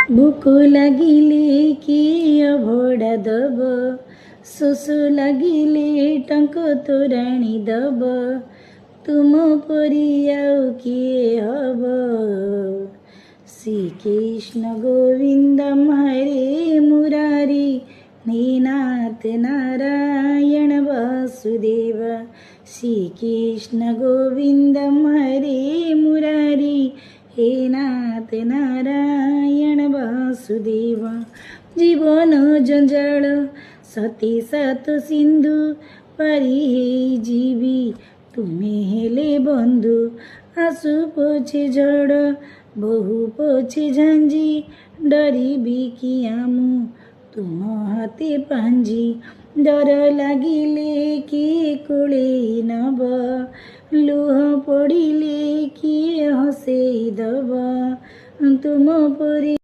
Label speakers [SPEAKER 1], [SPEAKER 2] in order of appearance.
[SPEAKER 1] भूक लगिले किए अभड़ा दब, शोष लगिले टंक तोराणी दब, तुम परी आउ किए हब। श्री कृष्ण गोविंदम हरे मुरारी, हे नाथ नारायण वासुदेव। श्री कृष्ण गोविंदम हरे मुरारी, हे नाथ नारायण वासुदेव। जीवन जंजाल सती सात सिंधु, पारी हे जीवी तुम्हें हेले बंधु। आसु पोछे झड़ बहु पोछे झांझी, डरिबी किया मु तुम हाथे पांजी। डर लागिले किए कोले नब, लुह पड़िले किए हसेई दब, तुम परी